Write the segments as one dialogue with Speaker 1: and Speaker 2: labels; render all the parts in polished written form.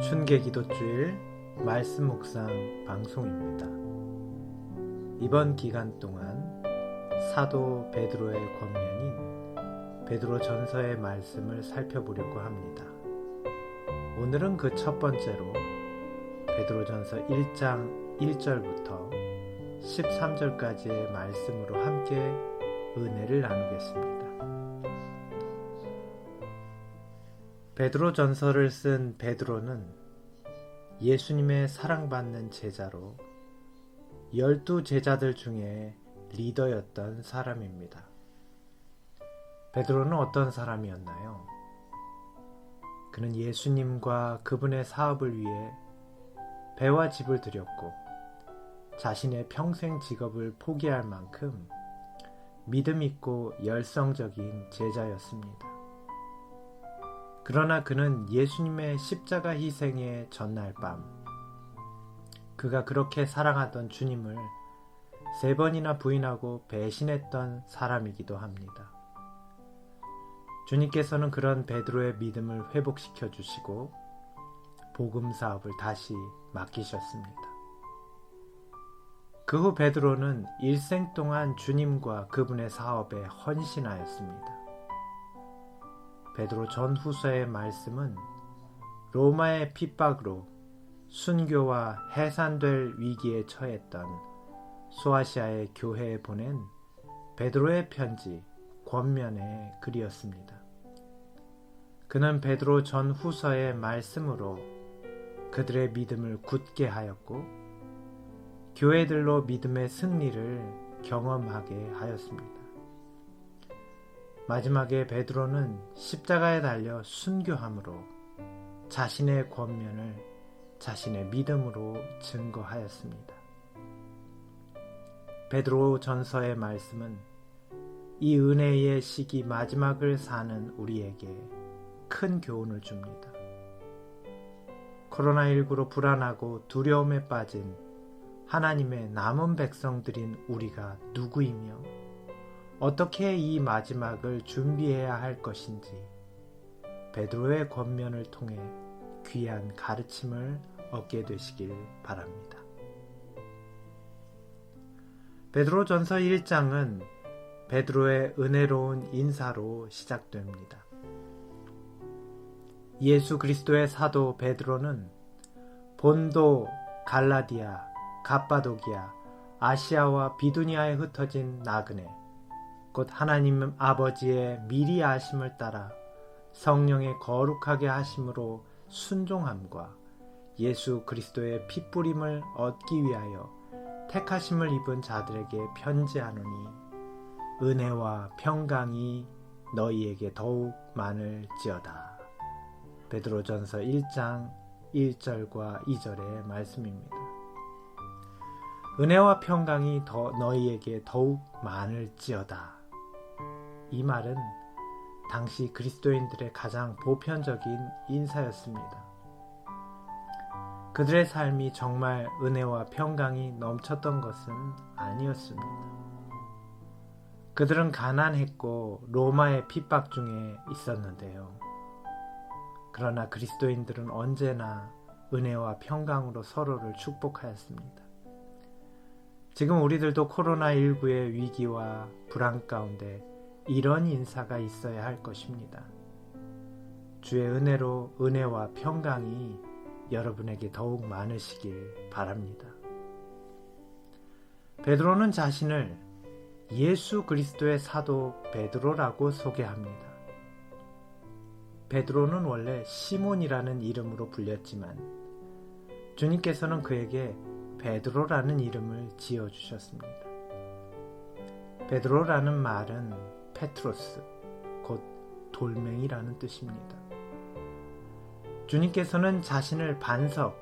Speaker 1: 순계기도주일 말씀 묵상 방송입니다. 이번 기간 동안 사도 베드로의 권면인 베드로 전서의 말씀을 살펴보려고 합니다. 오늘은 그 첫 번째로 베드로 전서 1장 1절부터 13절까지의 말씀으로 함께 은혜를 나누겠습니다. 베드로 전서를 쓴 베드로는 예수님의 사랑받는 제자로 12 제자들 중에 리더였던 사람입니다. 베드로는 어떤 사람이었나요? 그는 예수님과 그분의 사업을 위해 배와 집을 드렸고 자신의 평생 직업을 포기할 만큼 믿음 있고 열성적인 제자였습니다. 그러나 그는 예수님의 십자가 희생의 전날 밤, 그가 그렇게 사랑하던 주님을 3번이나 부인하고 배신했던 사람이기도 합니다. 주님께서는 그런 베드로의 믿음을 회복시켜 주시고 복음 사업을 다시 맡기셨습니다. 그 후 베드로는 일생 동안 주님과 그분의 사업에 헌신하였습니다. 베드로 전후서의 말씀은 로마의 핍박으로 순교와 해산될 위기에 처했던 소아시아의 교회에 보낸 베드로의 편지, 권면의 글이었습니다. 그는 베드로 전후서의 말씀으로 그들의 믿음을 굳게 하였고 교회들로 믿음의 승리를 경험하게 하였습니다. 마지막에 베드로는 십자가에 달려 순교함으로 자신의 권면을 자신의 믿음으로 증거하였습니다. 베드로 전서의 말씀은 이 은혜의 시기 마지막을 사는 우리에게 큰 교훈을 줍니다. 코로나19로 불안하고 두려움에 빠진 하나님의 남은 백성들인 우리가 누구이며 어떻게 이 마지막을 준비해야 할 것인지 베드로의 권면을 통해 귀한 가르침을 얻게 되시길 바랍니다. 베드로 전서 1장은 베드로의 은혜로운 인사로 시작됩니다. 예수 그리스도의 사도 베드로는 본도, 갈라디아, 갑바도기아, 아시아와 비두니아에 흩어진 나그네 곧 하나님 아버지의 미리 아심을 따라 성령의 거룩하게 하심으로 순종함과 예수 그리스도의 핏부림을 얻기 위하여 택하심을 입은 자들에게 편지하노니 은혜와 평강이 너희에게 더욱 많을지어다. 베드로전서 1장 1절과 2절의 말씀입니다. 은혜와 평강이 너희에게 더욱 많을지어다. 이 말은 당시 그리스도인들의 가장 보편적인 인사였습니다. 그들의 삶이 정말 은혜와 평강이 넘쳤던 것은 아니었습니다. 그들은 가난했고 로마의 핍박 중에 있었는데요. 그러나 그리스도인들은 언제나 은혜와 평강으로 서로를 축복하였습니다. 지금 우리들도 코로나19의 위기와 불안 가운데 이런 인사가 있어야 할 것입니다. 주의 은혜로 은혜와 평강이 여러분에게 더욱 많으시길 바랍니다. 베드로는 자신을 예수 그리스도의 사도 베드로라고 소개합니다. 베드로는 원래 시몬이라는 이름으로 불렸지만 주님께서는 그에게 베드로라는 이름을 지어주셨습니다. 베드로라는 말은 페트로스, 곧 돌멩이라는 뜻입니다. 주님께서는 자신을 반석,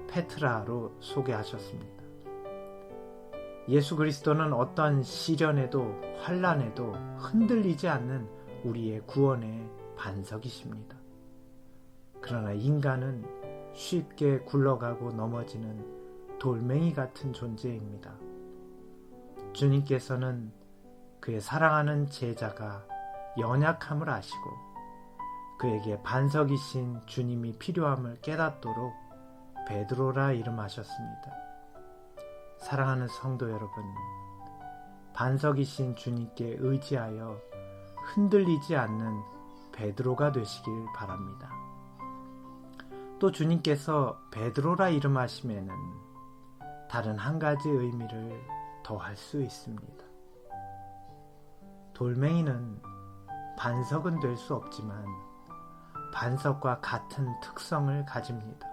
Speaker 1: 페트라로 소개하셨습니다. 예수 그리스도는 어떤 시련에도 환난에도 흔들리지 않는 우리의 구원의 반석이십니다. 그러나 인간은 쉽게 굴러가고 넘어지는 돌멩이 같은 존재입니다. 주님께서는 그의 사랑하는 제자가 연약함을 아시고 그에게 반석이신 주님이 필요함을 깨닫도록 베드로라 이름하셨습니다. 사랑하는 성도 여러분, 반석이신 주님께 의지하여 흔들리지 않는 베드로가 되시길 바랍니다. 또 주님께서 베드로라 이름하심에는 다른 한 가지 의미를 더할 수 있습니다. 돌멩이는 반석은 될 수 없지만 반석과 같은 특성을 가집니다.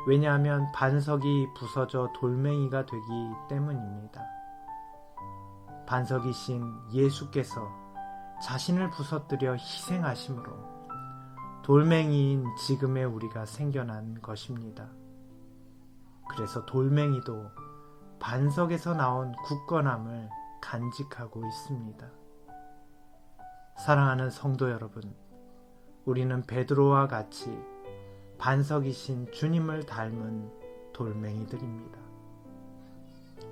Speaker 1: 왜냐하면 반석이 부서져 돌멩이가 되기 때문입니다. 반석이신 예수께서 자신을 부서뜨려 희생하심으로 돌멩이인 지금의 우리가 생겨난 것입니다. 그래서 돌멩이도 반석에서 나온 굳건함을 간직하고 있습니다. 사랑하는 성도 여러분, 우리는 베드로와 같이 반석이신 주님을 닮은 돌멩이들입니다.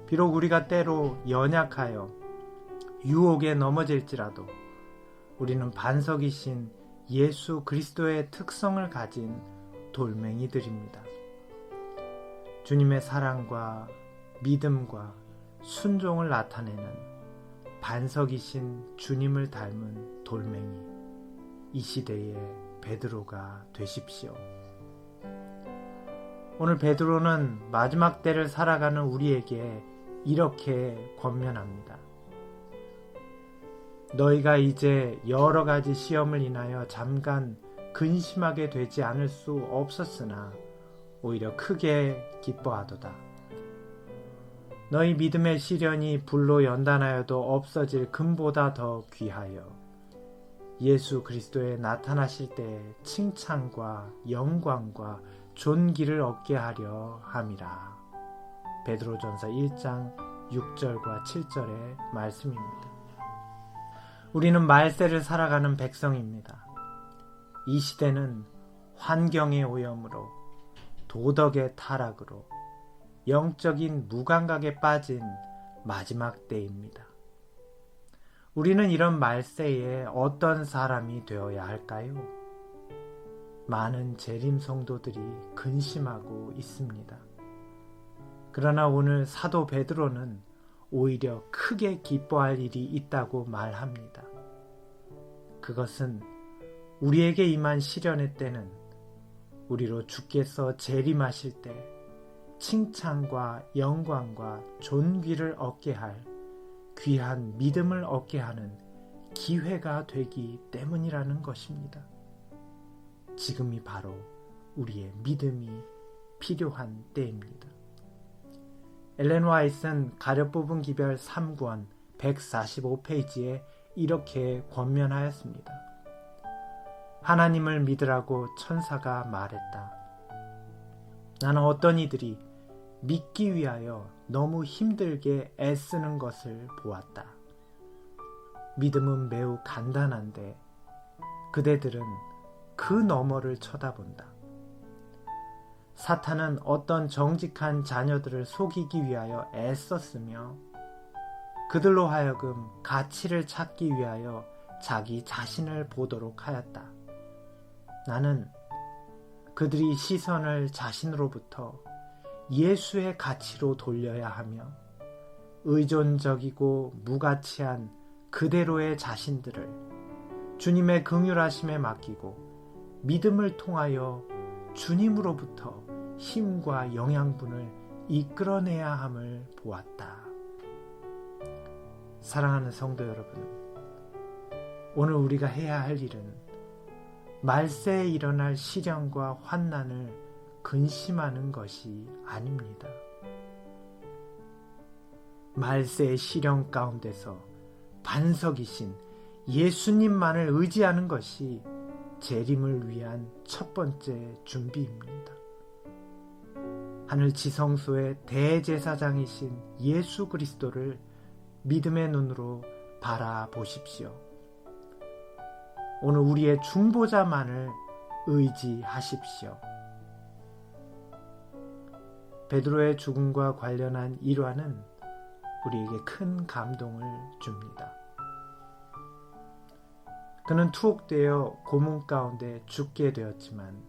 Speaker 1: 비록 우리가 때로 연약하여 유혹에 넘어질지라도 우리는 반석이신 예수 그리스도의 특성을 가진 돌멩이들입니다. 주님의 사랑과 믿음과 순종을 나타내는 반석이신 주님을 닮은 돌멩이, 이 시대의 베드로가 되십시오. 오늘 베드로는 마지막 때를 살아가는 우리에게 이렇게 권면합니다. 너희가 이제 여러 가지 시험을 인하여 잠깐 근심하게 되지 않을 수 없었으나 오히려 크게 기뻐하도다. 너희 믿음의 시련이 불로 연단하여도 없어질 금보다 더 귀하여 예수 그리스도에 나타나실 때 칭찬과 영광과 존귀를 얻게 하려 함이라. 베드로전서 1장 6절과 7절의 말씀입니다. 우리는 말세를 살아가는 백성입니다. 이 시대는 환경의 오염으로, 도덕의 타락으로, 영적인 무감각에 빠진 마지막 때입니다. 우리는 이런 말세에 어떤 사람이 되어야 할까요? 많은 재림 성도들이 근심하고 있습니다. 그러나 오늘 사도 베드로는 오히려 크게 기뻐할 일이 있다고 말합니다. 그것은 우리에게 임한 시련의 때는 우리로 주께서 재림하실 때 칭찬과 영광과 존귀를 얻게 할 귀한 믿음을 얻게 하는 기회가 되기 때문이라는 것입니다. 지금이 바로 우리의 믿음이 필요한 때입니다. 엘렌 화이트는 가려 뽑은 기별 3권 145페이지에 이렇게 권면하였습니다. 하나님을 믿으라고 천사가 말했다. 나는 어떤 이들이 믿기 위하여 너무 힘들게 애쓰는 것을 보았다. 믿음은 매우 간단한데 그대들은 그 너머를 쳐다본다. 사탄은 어떤 정직한 자녀들을 속이기 위하여 애썼으며 그들로 하여금 가치를 찾기 위하여 자기 자신을 보도록 하였다. 나는 그들이 시선을 자신으로부터 예수의 가치로 돌려야 하며 의존적이고 무가치한 그대로의 자신들을 주님의 긍휼하심에 맡기고 믿음을 통하여 주님으로부터 힘과 영양분을 이끌어내야 함을 보았다. 사랑하는 성도 여러분, 오늘 우리가 해야 할 일은 말세에 일어날 시련과 환난을 근심하는 것이 아닙니다. 말세의 시련 가운데서 반석이신 예수님만을 의지하는 것이 재림을 위한 첫 번째 준비입니다. 하늘 지성소의 대제사장이신 예수 그리스도를 믿음의 눈으로 바라보십시오. 오늘 우리의 중보자만을 의지하십시오. 베드로의 죽음과 관련한 일화는 우리에게 큰 감동을 줍니다. 그는 투옥되어 고문 가운데 죽게 되었지만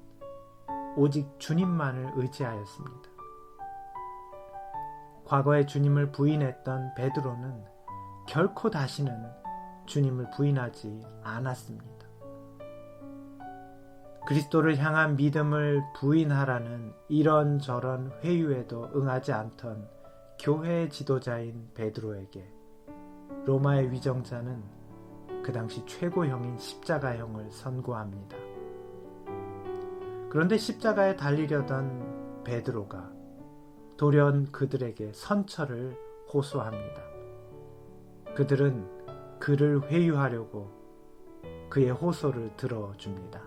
Speaker 1: 오직 주님만을 의지하였습니다. 과거에 주님을 부인했던 베드로는 결코 다시는 주님을 부인하지 않았습니다. 그리스도를 향한 믿음을 부인하라는 이런저런 회유에도 응하지 않던 교회의 지도자인 베드로에게 로마의 위정자는 그 당시 최고형인 십자가형을 선고합니다. 그런데 십자가에 달리려던 베드로가 돌연 그들에게 선처를 호소합니다. 그들은 그를 회유하려고 그의 호소를 들어줍니다.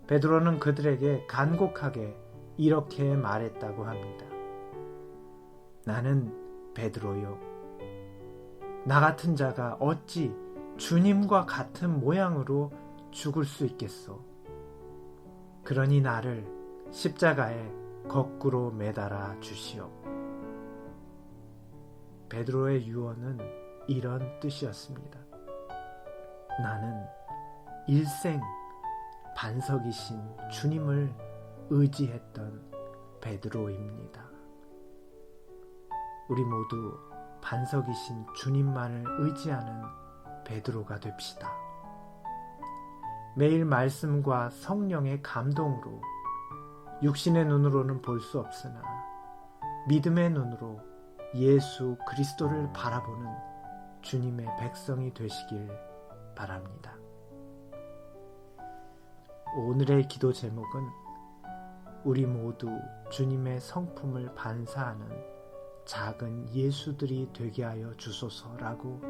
Speaker 1: 베드로는 그들에게 간곡하게 이렇게 말했다고 합니다. 나는 베드로요. 나 같은 자가 어찌 주님과 같은 모양으로 죽을 수 있겠소? 그러니 나를 십자가에 거꾸로 매달아 주시오. 베드로의 유언은 이런 뜻이었습니다. 나는 일생 반석이신 주님을 의지했던 베드로입니다. 우리 모두 반석이신 주님만을 의지하는 베드로가 됩시다. 매일 말씀과 성령의 감동으로 육신의 눈으로는 볼 수 없으나 믿음의 눈으로 예수 그리스도를 바라보는 주님의 백성이 되시길 바랍니다. 오늘의 기도 제목은 우리 모두 주님의 성품을 반사하는 작은 예수들이 되게 하여 주소서라고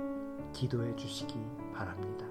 Speaker 1: 기도해 주시기 바랍니다.